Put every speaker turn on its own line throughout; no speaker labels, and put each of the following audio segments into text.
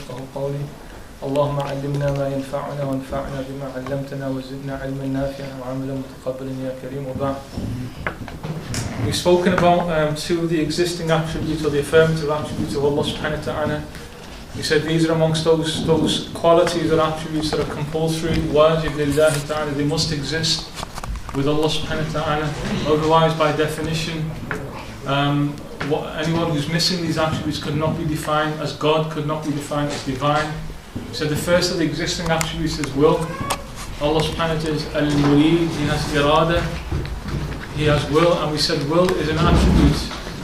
يفقهوا قولي اللهم علمنا ما ينفعنا وانفعنا بما علمتنا وزدنا علما نافعا وعملا متقبلا يا كريم وبعد. We've spoken about two of the existing attributes or the affirmative attributes of Allah subhanahu wa ta'ala. We said these are amongst those qualities or attributes that are compulsory, wajib lillahi ta'ala, they must exist with Allah subhanahu wa ta'ala. Otherwise, by definition, anyone who's missing these attributes could not be defined as God, could not be defined as divine. So the first of the existing attributes is will. Allah subhanahu wa ta'ala is al-murid, He has irada, He has will, and we said will is an attribute.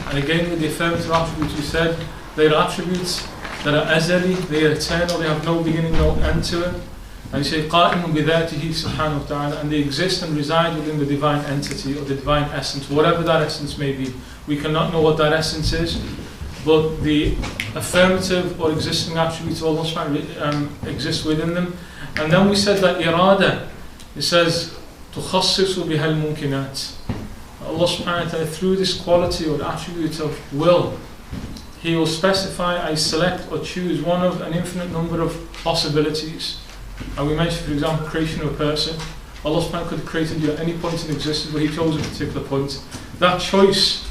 And again with the affirmative attributes we said they are attributes that are azali, they are eternal, they have no beginning, no end to it. And we say qa'imun bidhatihi subhanahu wa ta'ala, and they exist and reside within the divine entity or the divine essence, whatever that essence may be. We cannot know what that essence is, but the affirmative or existing attributes of Allah subhanahu wa ta'ala exist within them. And then we said that irada, it says tukhassisu bihal mumkinat. Allah subhanahu wa ta'ala, through this quality or attribute of will, He will specify, I select or choose one of an infinite number of possibilities. And we mentioned, for example, creation of a person. Allah subhanahu wa ta'ala could have created you at any point in existence, but He chose a particular point. That choice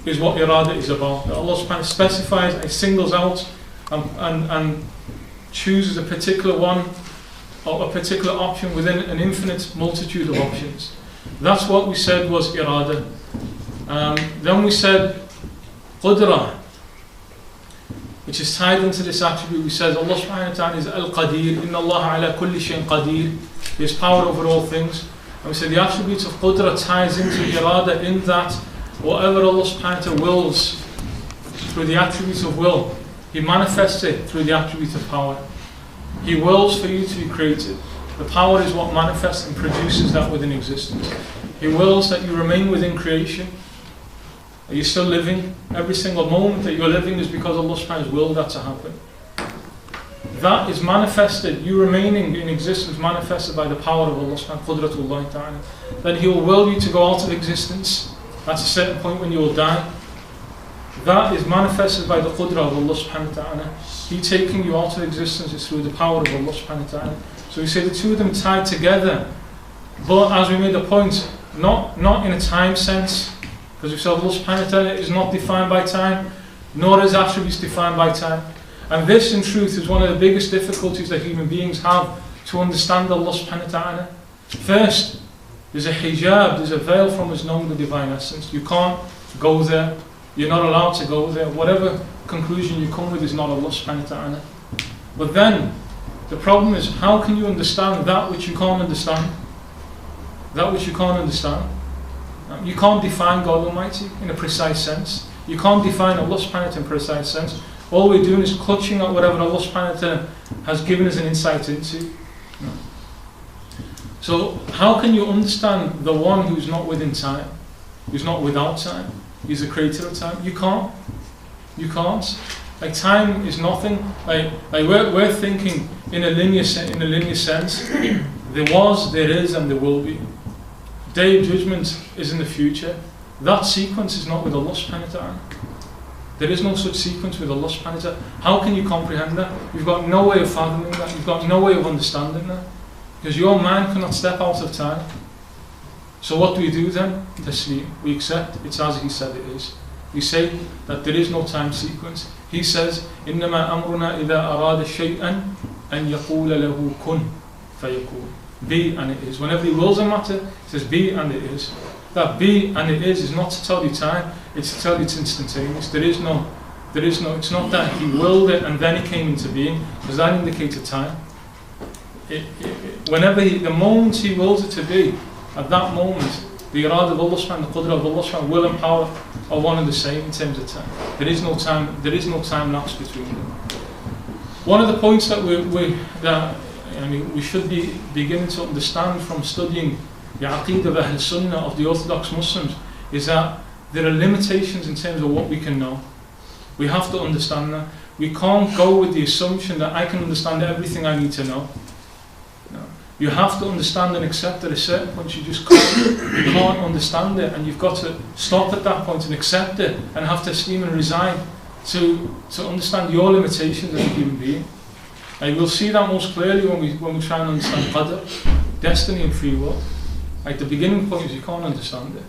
is what irada is about. That Allah subhanahu wa ta'ala specifies, and singles out and chooses a particular one or a particular option within an infinite multitude of options. That's what we said was irada. Then we said qudra, which is tied into this attribute. We said Allah subhanahu wa ta'ala is al-qadir, inna Allah ala kulli shayin qadir, He has power over all things. And we said the attributes of qudra ties into irada in that whatever Allah subhanahu wa ta'ala wills through the attributes of will, He manifests it through the attribute of power. He wills for you to be created. The power is what manifests and produces that within existence. He wills that you remain within creation. Are you still living? Every single moment that you're living is because Allah subhanahu wa ta'ala willed that to happen. That is manifested, you remaining in existence, manifested by the power of Allah subhanahu wa ta'ala. Then He will will you to go out of existence. That's a certain point when you will die. That is manifested by the qudra of Allah subhanahu wa ta'ala. He taking you out of existence is through the power of Allah subhanahu wa ta'ala. So we say the two of them tied together. But as we made the point, not in a time sense, because we said Allah subhanahu wa ta'ala is not defined by time, nor is attributes defined by time. And this in truth is one of the biggest difficulties that human beings have to understand Allah subhanahu wa ta'ala. First, there's a hijab, there's a veil from us knowing the divine essence. You can't go there, you're not allowed to go there. Whatever conclusion you come with is not Allah subhanahu wa ta'ala. But then, the problem is, how can you understand that which you can't understand? That which you can't understand. You can't define God Almighty in a precise sense. You can't define Allah subhanahu wa ta'ala in a precise sense. All we're doing is clutching at whatever Allah subhanahu wa ta'ala has given us an insight into. So how can you understand the one who's not within time, who's not without time? He's the creator of time. You can't. You can't. Like time is nothing. Like we're thinking in a linear sense. There was, there is, and there will be. Day of judgment is in the future. That sequence is not with Allah subhanahu wa ta'ala. There is no such sequence with Allah subhanahu wa ta'ala. How can you comprehend that? You've got no way of fathoming that. You've got no way of understanding that. Because your mind cannot step out of time. So what do we do then? Taslim. We accept it's as He said it is. We say that there is no time sequence. He says, إِنَّمَا أَمْرُنَا إِذَا أَرَادَ شَيْئًا أَنْ يَقُولَ لَهُ كُنْ فَيَكُونَ. Be and it is. Whenever He wills a matter, He says be and it is. That be and it is not to tell you time, it's to tell you it's instantaneous. There is no, it's not that He willed it and then it came into being, because that indicates a time. The moment He wills it to be, at that moment, the irada of Allah subhanahu, the qudra of Allah subhanahu, will and power are one and the same in terms of time. There is no time lapse between them. One of the points that we should be beginning to understand from studying the Aqida Lesson of the Orthodox Muslims is that there are limitations in terms of what we can know. We have to understand that. We can't go with the assumption that I can understand everything I need to know. No. You have to understand and accept at a certain point you just can't understand it, and you've got to stop at that point and accept it and have to esteem and resign to understand your limitations as a human being. And we'll see that most clearly when we try and understand qadr, destiny and free will. Like the beginning point is you can't understand it.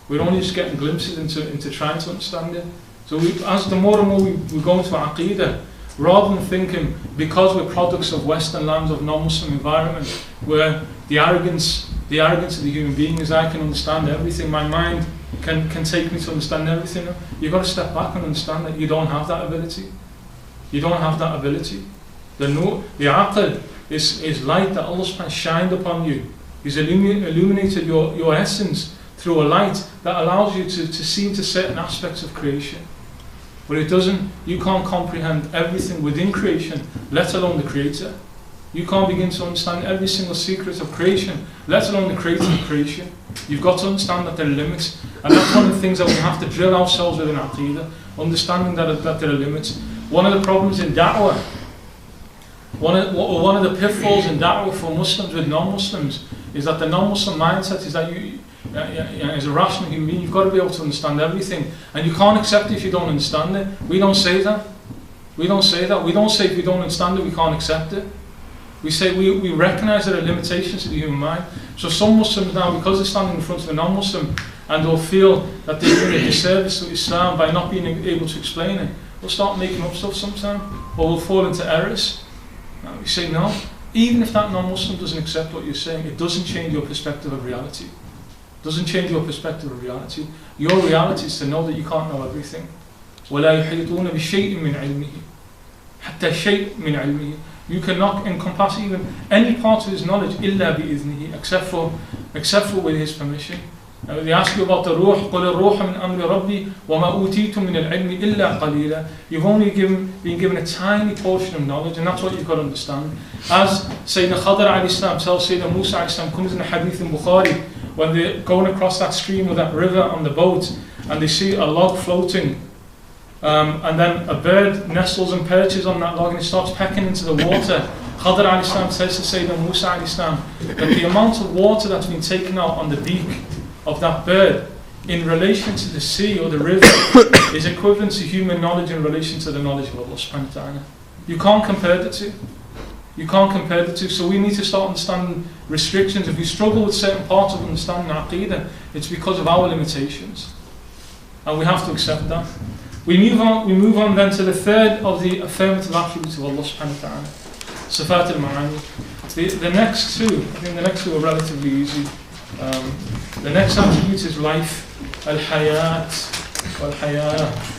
We're only just getting glimpses into trying to understand it. So as the more and more we go into Aqida, rather than thinking because we're products of Western lands, of non-Muslim environment, where the arrogance of the human being is I can understand everything, my mind can take me to understand everything. You've got to step back and understand that you don't have that ability. You don't have that ability. The aql is light that Allah subhanahu shined upon you. He's illuminated your essence through a light that allows you to see into certain aspects of creation. But it doesn't, you can't comprehend everything within creation, let alone the creator. You can't begin to understand every single secret of creation, let alone the creator of creation. You've got to understand that there are limits. And that's one of the things that we have to drill ourselves with in Aqeedah, understanding that there are limits. One of the problems in da'wah, one of the pitfalls in da'wah for Muslims with non-Muslims is that the non-Muslim mindset is that you as a rational human being, you've got to be able to understand everything, and you can't accept it if you don't understand it. We don't say that. We don't say that. We don't say if we don't understand it, we can't accept it. We say we recognise there are limitations to the human mind. So some Muslims now, because they're standing in front of a non-Muslim and they'll feel that they're doing a disservice to Islam by not being able to explain it, we'll start making up stuff sometime, or we'll fall into errors. And we say no. Even if that non-Muslim doesn't accept what you're saying, it doesn't change your perspective of reality. Doesn't change your perspective of reality. Your reality is to know that you can't know everything. وَلَا يُحِيطُونَ بِشَيْءٍ مِّنْ عِلْمِهِ حَتَّى شَيْءٍ مِّنْ عِلْمِهِ. You cannot encompass even any part of his knowledge إِلَّا بِإِذْنِهِ, except for with his permission. They ask you about the ruh, قُلِ الرُّوحَ مِنْ أَمْرِ رَبِّي وَمَا أُوتِيتُم مِّنَ الْعِلْمِ إِلَّا قَلِيلًا. You've only been given a tiny portion of knowledge, and that's what you've got to understand. As Sayyidina Khadr alayhi salam tells Sayyidina Musa alayhi salam, comes in the hadith in Bukhari, when they're going across that stream or that river on the boat, and they see a log floating, and then a bird nestles and perches on that log and it starts pecking into the water. Khadr alayhi salam says to Sayyidina Musa alayhi salam that the amount of water that's been taken out on the beak of that bird in relation to the sea or the river is equivalent to human knowledge in relation to the knowledge of Allah subhanahu wa ta'ala. You can't compare the two. You can't compare the two. So we need to start understanding restrictions. If we struggle with certain parts of understanding Aqeedah, it's because of our limitations. And we have to accept that. We move on then to the third of the affirmative attributes of Allah subhanahu wa ta'ala. Sifat al-Ma'ani. The next two, I think the next two are relatively easy. The next attribute is life. Al-Hayat. Al-Hayat.